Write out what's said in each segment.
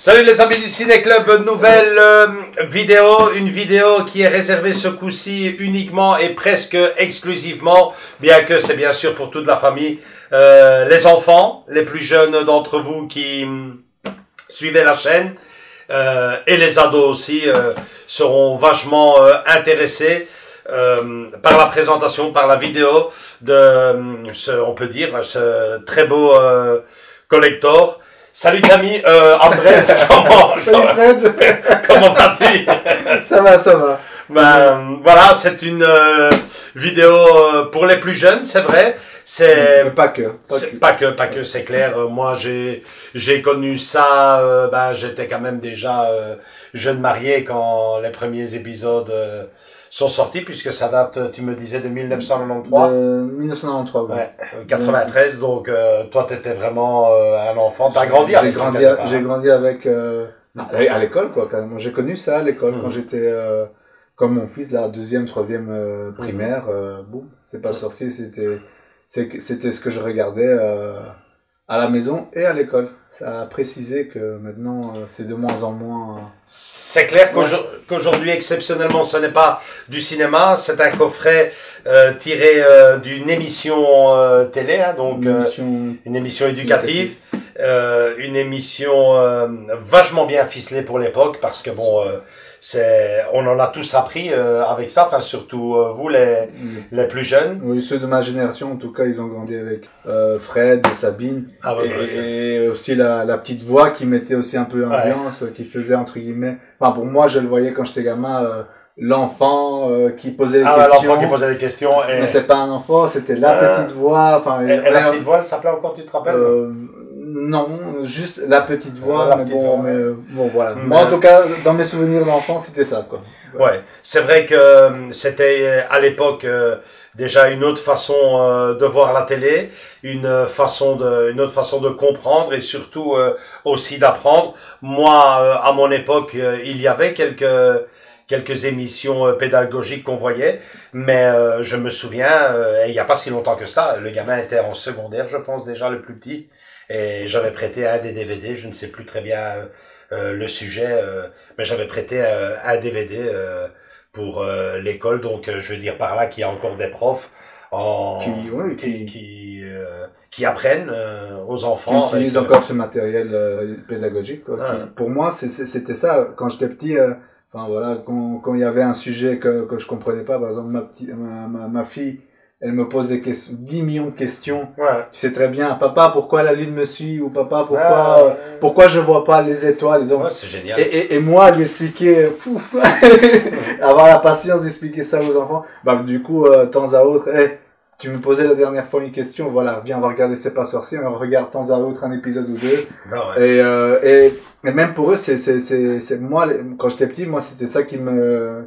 Salut les amis du Ciné Club, nouvelle vidéo, une vidéo qui est réservée ce coup-ci uniquement et presque exclusivement, bien que c'est bien sûr pour toute la famille, les enfants, les plus jeunes d'entre vous qui suivez la chaîne, et les ados aussi seront vachement intéressés par la présentation, par la vidéo de on peut dire, ce très beau collector. Salut Camille, Andrés, Salut Fred. Comment vas-tu? Ça va, ça va. Ben, voilà, c'est une vidéo pour les plus jeunes, c'est vrai. Mais pas que. Pas que, c'est clair. Moi, j'ai connu ça, ben, j'étais quand même déjà jeune marié quand les premiers épisodes sont sortis, puisque ça date, tu me disais, de 1993. De 1993, oui. Ouais, 93, donc toi, t'étais vraiment un enfant. T'as grandi avec. J'ai grandi avec à l'école, quoi, quand même. J'ai connu ça à l'école quand j'étais comme mon fils, là, deuxième, troisième primaire. Boum, c'est pas sorcier, c'était ce que je regardais à la maison et à l'école. Ça a précisé que maintenant, c'est de moins en moins... C'est clair qu'aujourd'hui, exceptionnellement, ce n'est pas du cinéma, c'est un coffret tiré d'une émission télé, hein, donc une émission éducative, une émission vachement bien ficelée pour l'époque, parce que bon... on en a tous appris avec ça, enfin surtout vous les plus jeunes. Oui, ceux de ma génération en tout cas, ils ont grandi avec Fred et Sabine, et aussi la petite voix qui mettait aussi un peu l'ambiance, qui faisait entre guillemets. Enfin pour moi, je le voyais quand j'étais gamin, l'enfant qui posait des questions. L'enfant qui posait des questions. Mais c'est pas un enfant, c'était la petite voix. Enfin, et la petite voix, elle s'appelait encore, tu te rappelles? Non, juste la petite voix, bon, voilà. Moi, en tout cas, dans mes souvenirs d'enfant, c'était ça, quoi. Ouais, c'est vrai que c'était à l'époque déjà une autre façon de voir la télé, une autre façon de comprendre et surtout aussi d'apprendre. Moi, à mon époque, il y avait quelques émissions pédagogiques qu'on voyait, mais je me souviens, il n'y a pas si longtemps que ça, le gamin était en secondaire, je pense déjà, le plus petit. Et j'avais prêté un des DVD, je ne sais plus très bien le sujet, mais j'avais prêté un DVD pour l'école, donc je veux dire par là qu'il y a encore des profs qui apprennent aux enfants. Qui utilisent encore ce matériel pédagogique, quoi. Pour moi, c'était ça. Quand j'étais petit, enfin voilà, quand il y avait un sujet que je comprenais pas, par exemple ma fille, elle me pose des questions, 10 millions de questions. Ouais. Tu sais très bien, papa, pourquoi la lune me suit? Ou papa, pourquoi je vois pas les étoiles? Et donc, c'est génial. Et moi, lui expliquer, avoir la patience d'expliquer ça aux enfants. Bah, du coup, temps à autre, tu me posais la dernière fois une question, voilà, viens, on va regarder C'est pas sorcier, on regarde temps à autre un épisode ou deux. Et même pour eux, c'est moi, quand j'étais petit, moi, c'était ça qui me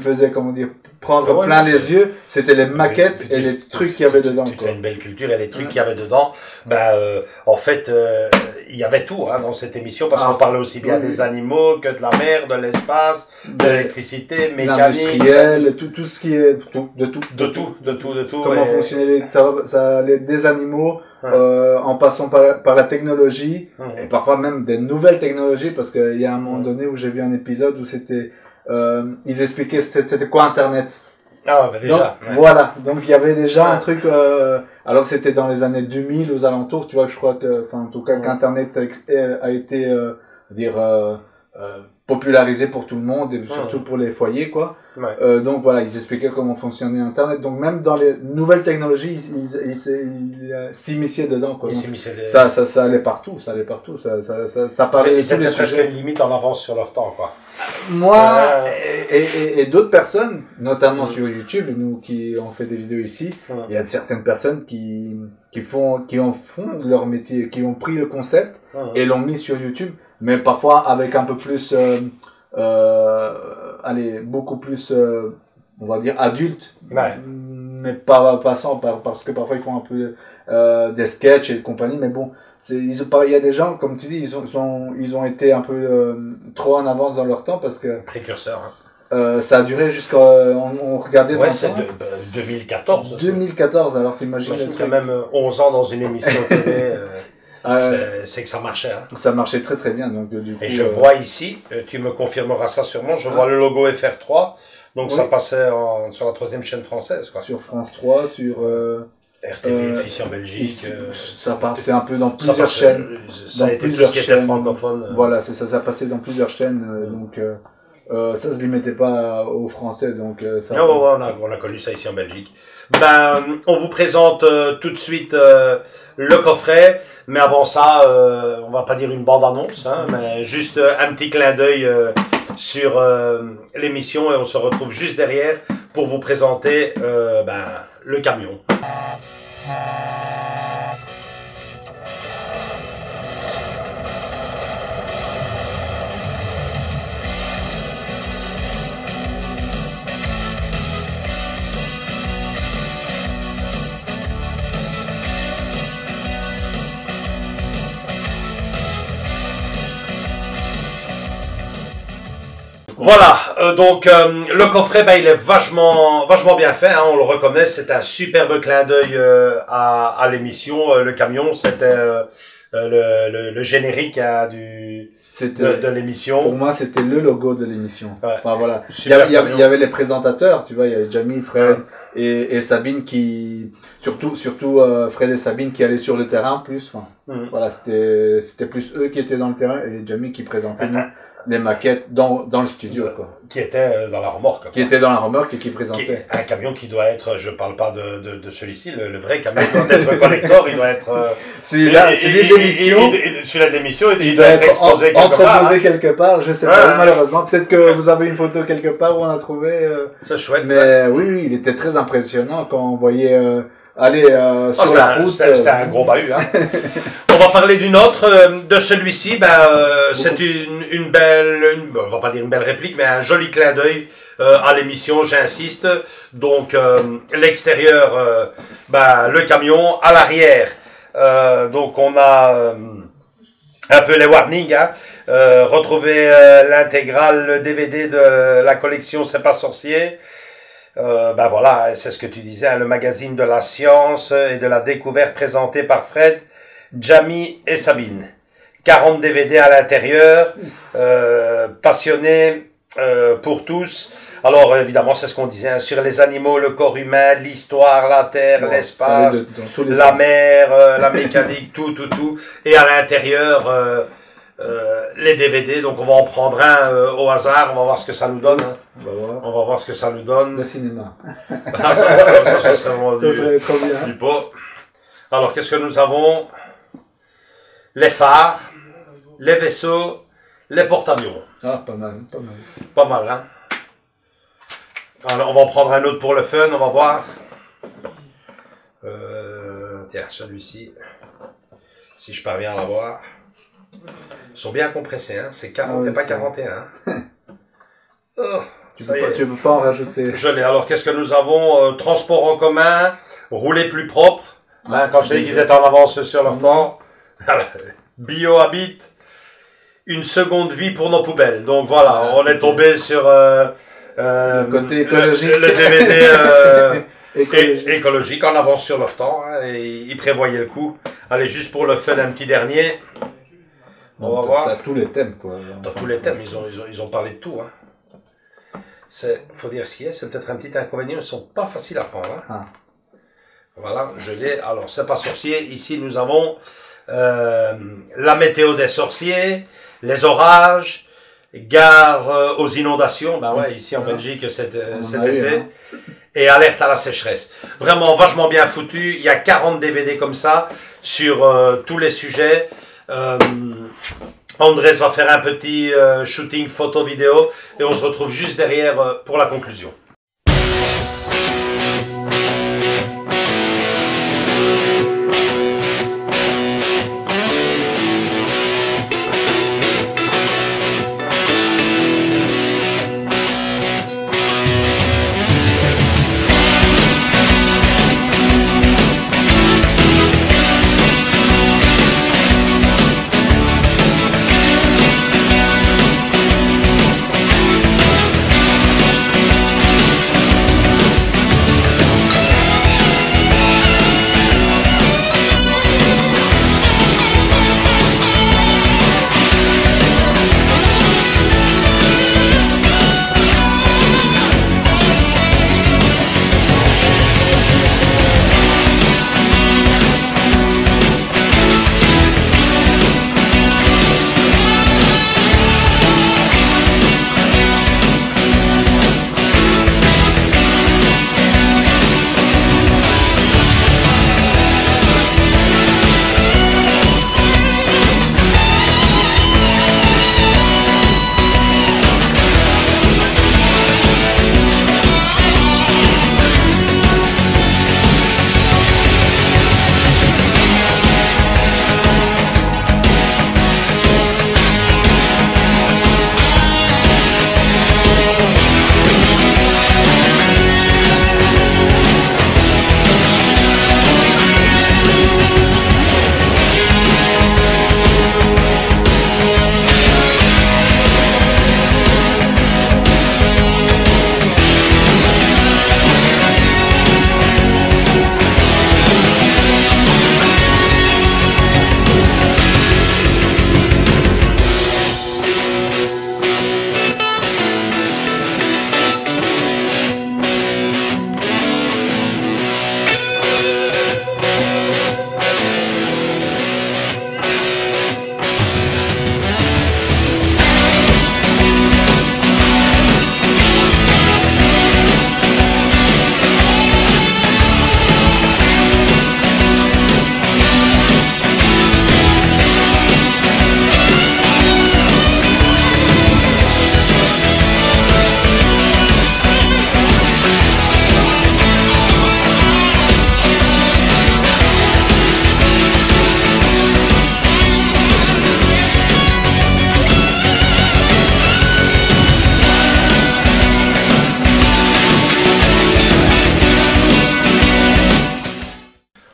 faisait, comment dire, prendre plein les yeux, c'était les maquettes et les trucs qu'il y avait dedans. Tu fais une belle culture et les trucs qu'il y avait dedans, en fait, il y a tout, hein, dans cette émission, parce qu'on parlait aussi bien des animaux que de la mer, de l'espace, de l'électricité, mécanique. L'industriel, tout ce qui est, de tout. Comment fonctionner des animaux, en passant par la technologie, et parfois même des nouvelles technologies, parce qu'il y a un moment donné où j'ai vu un épisode où c'était, ils expliquaaient c'était quoi Internet. Ah, bah déjà. Donc, voilà. Donc, il y avait déjà un truc, alors que c'était dans les années 2000 aux alentours, tu vois, je crois que, enfin, en tout cas, qu'Internet a été, popularisé pour tout le monde et surtout pour les foyers, quoi. Ouais. Donc voilà, ils expliquaient comment fonctionnait Internet. Donc même dans les nouvelles technologies, ils s'immisçaient dedans, quoi. Ça allait partout, ça parlait de tous les presque sujets. une limite en avance sur leur temps, quoi. Moi et d'autres personnes, notamment sur YouTube, nous qui ont fait des vidéos ici, il y a certaines personnes qui en font leur métier, qui ont pris le concept et l'ont mis sur YouTube, mais parfois avec un peu plus, beaucoup plus, on va dire adulte, mais pas passant, parce que parfois ils font un peu des sketchs et compagnie, mais bon. Il y a des gens, comme tu dis, ils ont été un peu trop en avance dans leur temps parce que précurseur. Ça a duré jusqu'à on regardait dans c'est 2014. 2014, alors t'imagines quand même 11 ans dans une émission télé. C'est que ça marchait. Hein. Ça marchait très très bien. Donc du coup, et je vois ici, tu me confirmeras ça sûrement, je vois le logo FR3, donc ça passait sur la 3e chaîne française, quoi. Sur France 3, sur RTV ici en Belgique. Ça passait un peu dans plusieurs chaînes. Ça a été tout ce qui était francophone. Voilà, c'est ça, ça passait dans plusieurs chaînes, donc ça se limitait pas aux Français, donc ça. Non, on a connu ça ici en Belgique. On vous présente tout de suite le coffret, mais avant ça, on va pas dire une bande-annonce, hein, mais juste un petit clin d'œil sur l'émission et on se retrouve juste derrière pour vous présenter le camion. Voilà, donc le coffret, il est vachement bien fait, hein, on le reconnaît, c'est un superbe clin d'œil à l'émission. Le camion, c'était le générique de l'émission. Pour moi, c'était le logo de l'émission. Ouais. Enfin, voilà. Il y avait les présentateurs, tu vois, il y avait Jamie, Fred et Sabine qui, surtout Fred et Sabine qui allaient sur le terrain plus. Enfin, voilà, c'était plus eux qui étaient dans le terrain et Jamie qui présentait les maquettes dans le studio, quoi. Qui était dans la remorque. Qui était dans la remorque et qui présentait. Un camion qui doit être, je parle pas de celui-ci, le vrai camion doit être collector, il doit être... celui de l'émission. Celui-là de l'émission, il doit être exposé quelque part, je sais pas, malheureusement. Peut-être que vous avez une photo quelque part où on a trouvé... C'est chouette. Mais oui, il était très impressionnant quand on voyait... aller sur la route. C'était un gros bahut. Hein. On va parler d'une autre. De celui-ci, c'est une belle, on va pas dire une belle réplique, mais un joli clin d'œil à l'émission, j'insiste. Donc, l'extérieur, le camion, à l'arrière. Donc, on a un peu les warnings. Hein. Retrouver l'intégrale, le DVD de la collection C'est pas sorcier. Voilà, c'est ce que tu disais, hein, le magazine de la science et de la découverte présenté par Fred, Jamie et Sabine. 40 DVD à l'intérieur, passionnés pour tous. Alors évidemment, c'est ce qu'on disait, hein, sur les animaux, le corps humain, l'histoire, la terre, l'espace, la mer, la mécanique, tout. Et à l'intérieur, les DVD, donc on va en prendre un au hasard, on va voir ce que ça nous donne. Hein. On va voir ce que ça nous donne. Le cinéma. Ça serait vraiment ça serait trop bien. Du pot. Alors, qu'est-ce que nous avons? Les phares, les vaisseaux, les porte-avions. Ah, pas mal. Pas mal, hein. Alors, on va en prendre un autre pour le fun, on va voir. Tiens, celui-ci. Si je parviens à l'avoir. Ils sont bien compressés, hein. C'est 40 et pas 41. Hein. Tu peux pas en rajouter. Je l'ai. Alors, qu'est-ce que nous avons? Transport en commun, rouler plus propre. Hein, quand je t'ai dit qu'ils étaient en avance sur leur temps. Biohabit, une seconde vie pour nos poubelles. Donc voilà, on est tombé sur le côté écologique. Le DVD écologique en avance sur leur temps. Hein, et ils prévoyaient le coup. Allez, juste pour le fun, un petit dernier. On va voir. T'as tous les thèmes, quoi. T'as tous les thèmes, ils ont parlé de tout. Hein. Faut dire ce qu'il y a, c'est peut-être un petit inconvénient, ils sont pas faciles à prendre. Hein. Ah. Voilà, je l'ai. Alors, c'est pas sorcier. Ici, nous avons la météo des sorciers, les orages, Gare aux inondations, bah ouais, ici en Belgique cet été. Hein. Et alerte à la sécheresse. Vraiment vachement bien foutu. Il y a 40 DVD comme ça sur tous les sujets. Andrés va faire un petit shooting photo-vidéo et on se retrouve juste derrière pour la conclusion.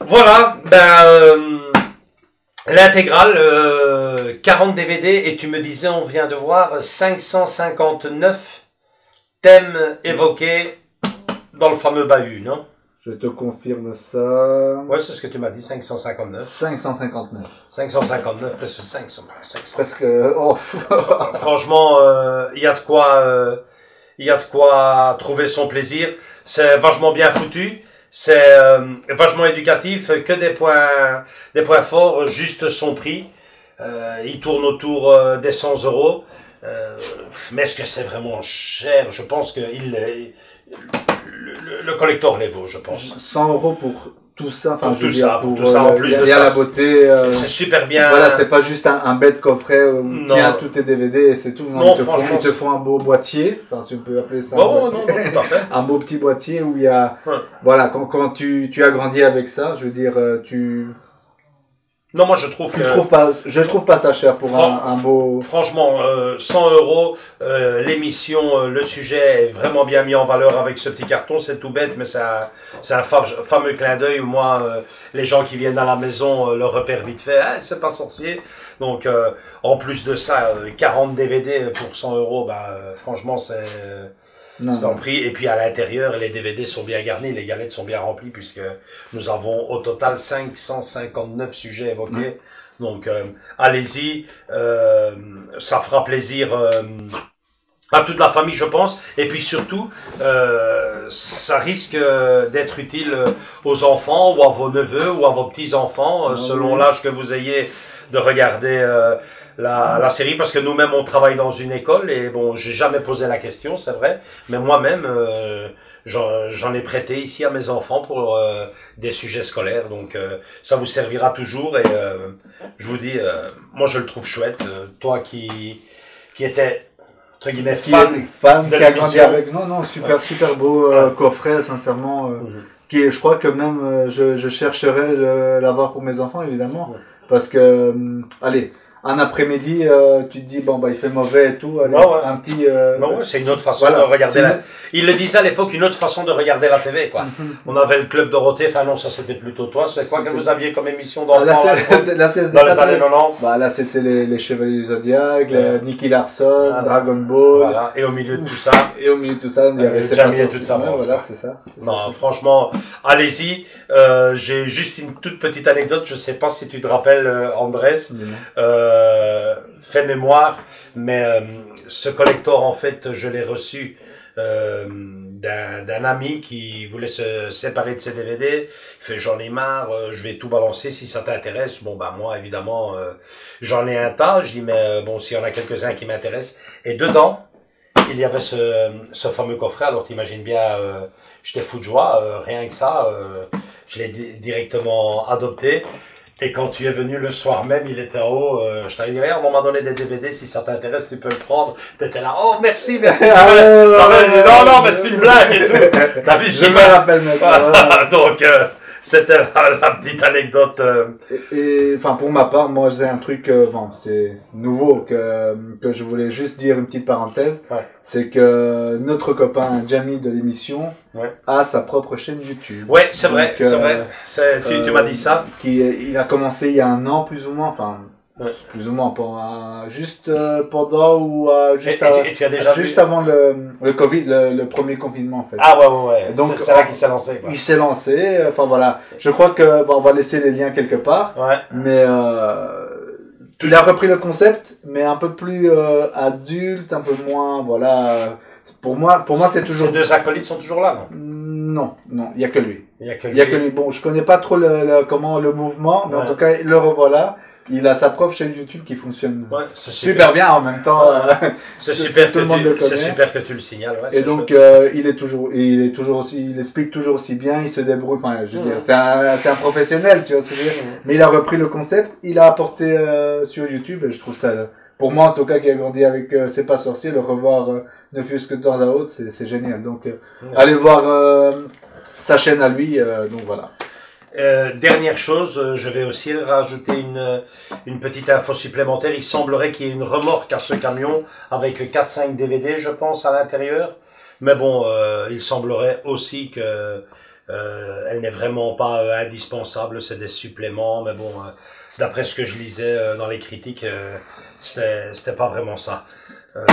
Voilà, l'intégrale, 40 DVD, et tu me disais, on vient de voir 559 thèmes évoqués dans le fameux bahut, non? Je te confirme ça. Ouais, c'est ce que tu m'as dit, 559. 559. 559, presque 500. Presque. Oh. Franchement, il y a de quoi trouver son plaisir. C'est vachement bien foutu. C'est vachement éducatif, que des points forts, juste son prix. Il tourne autour des 100 €. Mais est-ce que c'est vraiment cher? Je pense que le collector les vaut, je pense. 100 € pour tout ça. Enfin, pour tout ça, en plus de ça. Il y a la beauté. C'est super bien. Voilà, c'est pas juste un bête coffret où tiens tous tes DVD et c'est tout. Non, ils te font un beau boîtier. Enfin, si on peut appeler ça. Oh, non, tout à fait. Un beau petit boîtier où il y a, voilà, quand tu as grandi avec ça, je veux dire, Non, moi je trouve je trouve pas ça cher pour un beau. Franchement, 100 €, l'émission, le sujet est vraiment bien mis en valeur avec ce petit carton. C'est tout bête, mais c'est un fameux clin d'œil où moi, les gens qui viennent à la maison le repèrent vite fait. Ah, c'est pas sorcier. Donc, en plus de ça, 40 DVD pour 100 €, franchement, c'est sans prix. Et puis à l'intérieur, les DVD sont bien garnis, les galettes sont bien remplies puisque nous avons au total 559 sujets évoqués. Donc allez-y, ça fera plaisir à toute la famille, je pense. Et puis surtout, ça risque d'être utile aux enfants ou à vos neveux ou à vos petits-enfants, selon l'âge que vous ayez de regarder la série, parce que nous-mêmes on travaille dans une école et bon, j'ai jamais posé la question, c'est vrai, mais moi-même j'en ai prêté ici à mes enfants pour des sujets scolaires, donc ça vous servira toujours et je vous dis, moi je le trouve chouette, toi qui était entre guillemets fan de qui a grandi l'émission. avec. Non, super beau coffret, sincèrement. Qui, je crois que même je chercherai de l'avoir pour mes enfants, évidemment. Parce que, allez, un après-midi, tu te dis, bon, bah, il fait mauvais et tout. Allez, un petit. Non, ouais, c'est une autre façon de regarder Il le disait à l'époque, une autre façon de regarder la TV, quoi. On avait le Club Dorothée, enfin non, ça c'était plutôt toi. C'est quoi que vous aviez comme émission d'enfants là, dans les années 90? Bah, là, c'était les Chevaliers du Zodiac, Nicky Larson, Dragon Ball. Voilà. Et au milieu de tout ça. Et au milieu de tout ça, il y avait Jamie et toute sa bande. Voilà, c'est ça. Non, franchement, allez-y. J'ai juste une toute petite anecdote. Je sais pas si tu te rappelles, Andrés. Fait mémoire, mais ce collector, en fait, je l'ai reçu d'un ami qui voulait se séparer de ses DVD. Il fait, j'en ai marre, je vais tout balancer si ça t'intéresse. Bon, bah moi, évidemment, j'en ai un tas. Je dis, mais bon, s'il y en a quelques-uns qui m'intéressent. Et dedans, il y avait ce fameux coffret. Alors, t'imagines bien, j'étais fou de joie, rien que ça. Je l'ai directement adopté. Et quand tu es venu le soir même, il était en haut, je t'avais dit, regarde, on m'a donné des DVD, si ça t'intéresse, tu peux le prendre. T'étais là, oh, merci. Non, mais c'est une blague et tout. Je me rappelle maintenant. Donc, c'était la petite anecdote. Et enfin, pour ma part, moi, j'ai un truc, bon, c'est nouveau, que je voulais juste dire une petite parenthèse. Ouais. C'est que notre copain Jamie de l'émission a sa propre chaîne YouTube. Ouais, c'est vrai, c'est vrai. Tu m'as dit ça. Il a commencé il y a un an, plus ou moins, enfin, plus ou moins, juste pendant ou juste, tu as déjà juste avant le Covid, le premier confinement, en fait. Ah ouais. Donc, c'est là qu'il s'est lancé, quoi. Il s'est lancé, enfin voilà. Je crois que, bon, on va laisser les liens quelque part. Ouais. Mais, il a repris le concept, mais un peu plus adulte, un peu moins, voilà. Pour moi, c'est toujours. Ces deux acolytes sont toujours là, non? Non, il y a que lui. Il y a que lui. Bon, je connais pas trop comment le mouvement, mais en tout cas, le revoilà. Il a sa propre chaîne YouTube qui fonctionne super bien en même temps. C'est super tout le monde le connaît. C'est super que tu le signales. Ouais, et donc il est toujours aussi, il explique toujours aussi bien, il se débrouille. Enfin, je veux dire, c'est un professionnel, tu vois ce que je veux dire. Mais il a repris le concept, il a apporté sur YouTube et je trouve ça, pour moi en tout cas qui a grandi avec C'est pas sorcier, le revoir ne fût-ce que de temps à autre, c'est génial. Donc allez voir sa chaîne à lui. Donc voilà. Dernière chose, je vais aussi rajouter une petite info supplémentaire. Il semblerait qu'il y ait une remorque à ce camion avec 4-5 DVD, je pense, à l'intérieur. Mais bon, il semblerait aussi que elle n'est vraiment pas indispensable. C'est des suppléments. Mais bon, d'après ce que je lisais dans les critiques, c'était pas vraiment ça.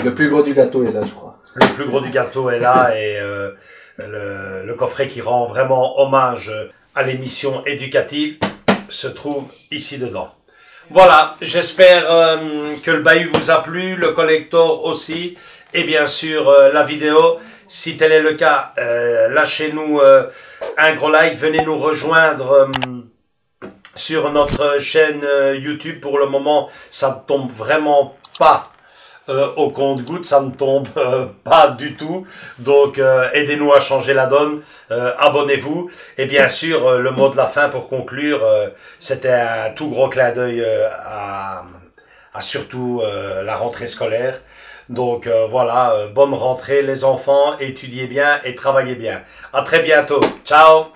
Le plus gros du gâteau est là, je crois. Le plus gros du gâteau est là et le coffret qui rend vraiment hommage à l'émission éducative se trouve ici dedans. Voilà, j'espère que le bahut vous a plu, le collector aussi, et bien sûr la vidéo. Si tel est le cas, lâchez-nous un gros like, venez nous rejoindre sur notre chaîne YouTube. Pour le moment, ça ne tombe vraiment pas au compte-gouttes, ça ne tombe pas du tout. Donc aidez-nous à changer la donne, abonnez-vous. Et bien sûr, le mot de la fin pour conclure, c'était un tout gros clin d'œil à surtout la rentrée scolaire. Donc voilà, bonne rentrée les enfants, étudiez bien et travaillez bien. À très bientôt. Ciao.